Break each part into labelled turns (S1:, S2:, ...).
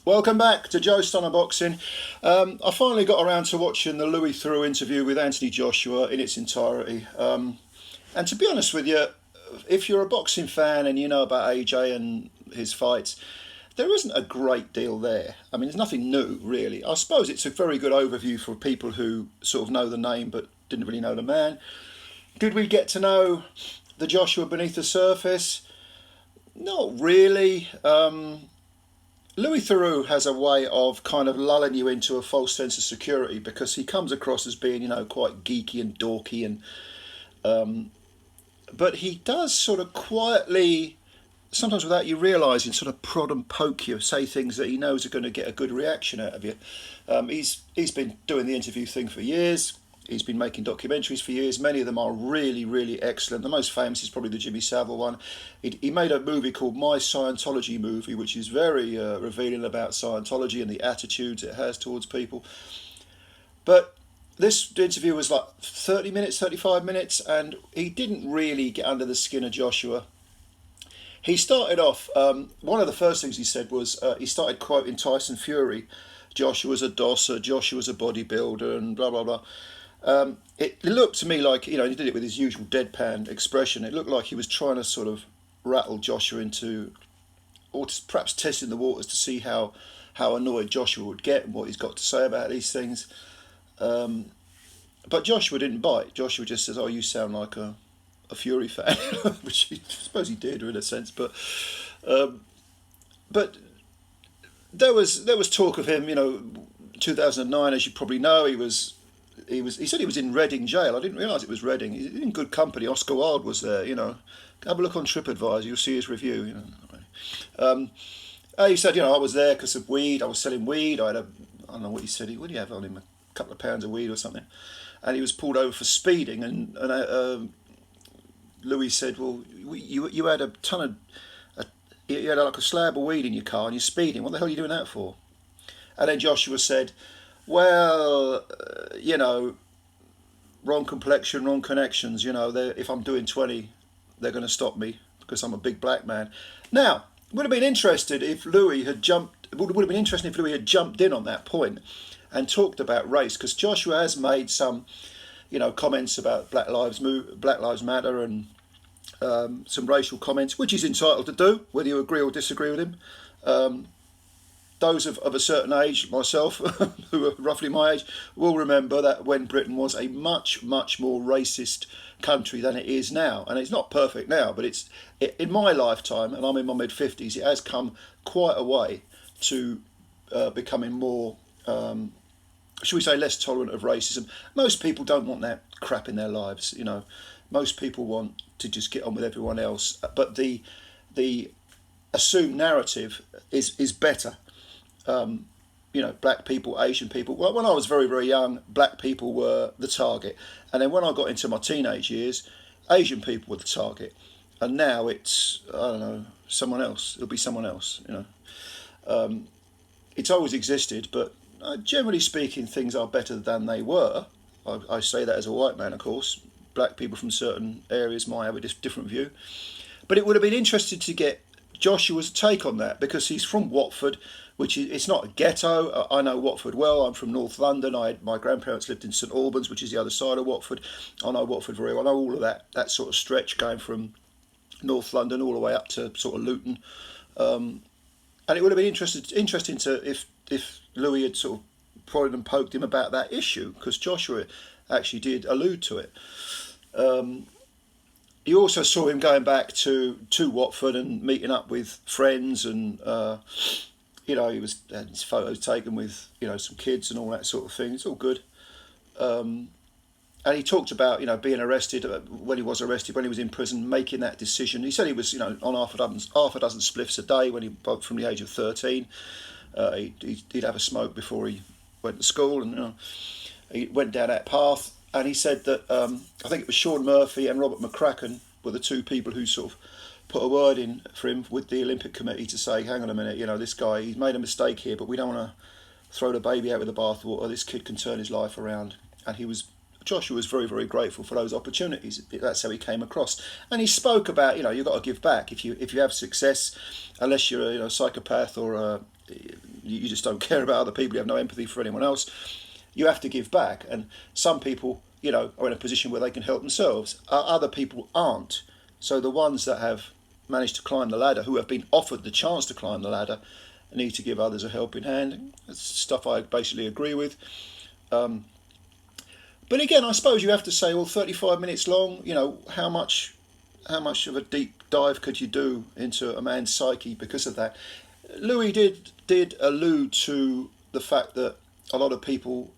S1: Welcome back to Joe Stunner Boxing. I finally got around to watching the Louis Theroux interview with Anthony Joshua in its entirety. And to be honest with you, if you're a boxing fan and you know about AJ and his fights, there isn't a great deal there. I mean, there's nothing new, really. I suppose it's a very good overview for people who sort of know the name but didn't really know the man. Did we get to know the Joshua beneath the surface? Not really. Louis Theroux has a way of kind of lulling you into a false sense of security because he comes across as being, quite geeky and dorky, but he does sort of quietly, sometimes without you realising, sort of prod and poke you, say things that he knows are going to get a good reaction out of you. He's been doing the interview thing for years. He's been making documentaries for years. Many of them are really, really excellent. The most famous is probably the Jimmy Savile one. He made a movie called My Scientology Movie, which is very revealing about Scientology and the attitudes it has towards people. But this interview was like 30 minutes, 35 minutes, and he didn't really get under the skin of Joshua. He started off, one of the first things he said was, he started quoting Tyson Fury. Joshua's a dosser, Joshua's a bodybuilder, and blah, blah, blah. It looked to me like, he did it with his usual deadpan expression. It looked like he was trying to sort of rattle Joshua into, or perhaps testing the waters to see how annoyed Joshua would get and what he's got to say about these things. But Joshua didn't bite. Joshua just says, "Oh, you sound like a Fury fan," which I suppose he did in a sense. But there was talk of him. 2009, as you probably know, he said he was in Reading jail. I didn't realise it was Reading. He's in good company. Oscar Wilde was there. Have a look on TripAdvisor. You'll see his review. He said, I was there because of weed. I was selling weed. I don't know what he said. What did he have on him? A couple of pounds of weed or something. And he was pulled over for speeding. And Louis said, "Well, you had a ton of, you had like a slab of weed in your car and you're speeding. What the hell are you doing that for?" And then Joshua said, "Well, wrong complexion, wrong connections. If I'm doing 20, they're going to stop me because I'm a big black man." Now, it would have been interesting if Louis had jumped. It would have been interesting if Louis had jumped in on that point and talked about race, because Joshua has made some, comments about Black Lives Matter, and some racial comments, which he's entitled to do, whether you agree or disagree with him. Those of a certain age, myself, who are roughly my age, will remember that when Britain was a much, much more racist country than it is now. And it's not perfect now, but in my lifetime, and I'm in my mid-50s, it has come quite a way to becoming more, should we say, less tolerant of racism. Most people don't want that crap in their lives, Most people want to just get on with everyone else. But the assumed narrative is better. Black people, Asian people. Well, when I was very, very young, black people were the target. And then when I got into my teenage years, Asian people were the target. And now it's, I don't know, someone else. It'll be someone else, It's always existed, but generally speaking, things are better than they were. I say that as a white man, of course. Black people from certain areas might have a different view. But it would have been interesting to get Joshua's take on that, because he's from Watford, which it's not a ghetto. I know Watford well. I'm from North London. My grandparents lived in St Albans, which is the other side of Watford. I know Watford very well. I know all of that sort of stretch going from North London all the way up to sort of Luton. And it would have been interesting to if Louis had sort of prodded and poked him about that issue, because Joshua actually did allude to it. You also saw him going back to Watford and meeting up with friends, and he had his photos taken with some kids and all that sort of thing. It's all good. And he talked about being arrested, when he was arrested, when he was in prison, making that decision. He said he was on half a dozen spliffs a day when from the age of 13. He'd have a smoke before he went to school, and he went down that path. And he said that I think it was Sean Murphy and Robert McCracken were the two people who sort of put a word in for him with the Olympic Committee to say, hang on a minute, this guy, he's made a mistake here, but we don't want to throw the baby out with the bathwater. This kid can turn his life around. And Joshua was very, very grateful for those opportunities. That's how he came across. And he spoke about, you've got to give back. If you have success, unless you're a psychopath or you just don't care about other people, you have no empathy for anyone else, you have to give back. And some people, are in a position where they can help themselves. Other people aren't. So the ones that have managed to climb the ladder, who have been offered the chance to climb the ladder, need to give others a helping hand. That's stuff I basically agree with. But again, I suppose you have to say, well, 35 minutes long, how much of a deep dive could you do into a man's psyche because of that? Louis did allude to the fact that a lot of people,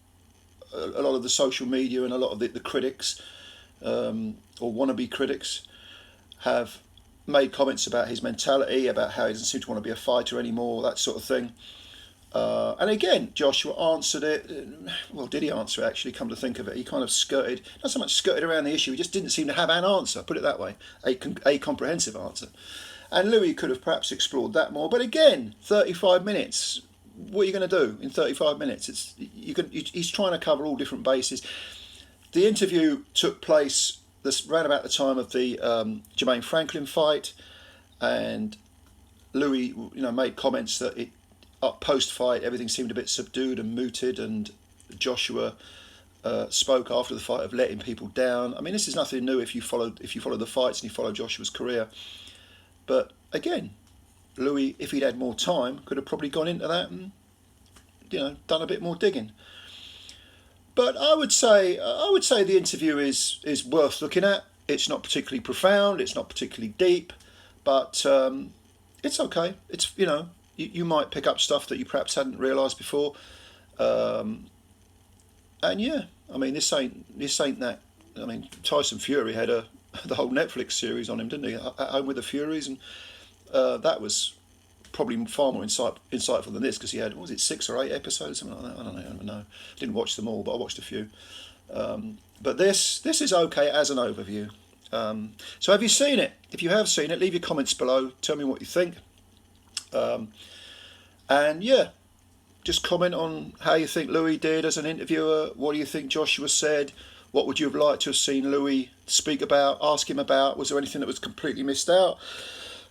S1: a lot of the social media and a lot of the critics, or wannabe critics, have made comments about his mentality, about how he doesn't seem to want to be a fighter anymore, that sort of thing. And again, Joshua answered it. Well, did he answer it, actually, come to think of it? He kind of not so much skirted around the issue, he just didn't seem to have an answer, put it that way, a comprehensive answer. And Louis could have perhaps explored that more. But again, 35 minutes, what are you going to do in 35 minutes? He's trying to cover all different bases. The interview took place around about the time of the Jermaine Franklin fight, and Louis, made comments that post-fight everything seemed a bit subdued and mooted, and Joshua spoke after the fight of letting people down. I mean, this is nothing new if you follow the fights and you follow Joshua's career. But again, Louis, if he'd had more time, could have probably gone into that and done a bit more digging. But I would say the interview is worth looking at. It's not particularly profound. It's not particularly deep, but it's okay. It's you might pick up stuff that you perhaps hadn't realised before. And yeah, I mean, this ain't that. I mean, Tyson Fury had the whole Netflix series on him, didn't he? At Home with the Furies, and that was probably far more insightful than this, because he had, what was it, 6 or 8 episodes, something like that. I don't know. Didn't watch them all, but I watched a few. But this is okay as an overview. So have you seen it? If you have seen it, leave your comments below. Tell me what you think. And yeah, just comment on how you think Louis did as an interviewer. What do you think Joshua said? What would you have liked to have seen Louis speak about, ask him about? Was there anything that was completely missed out?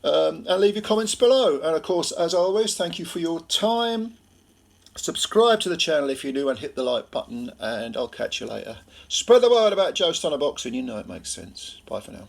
S1: And leave your comments below. And of course, as always, thank you for your time. Subscribe to the channel if you're new and hit the like button, and I'll catch you later. Spread the word about Joe Stunner Boxing. You know it makes sense. Bye for now.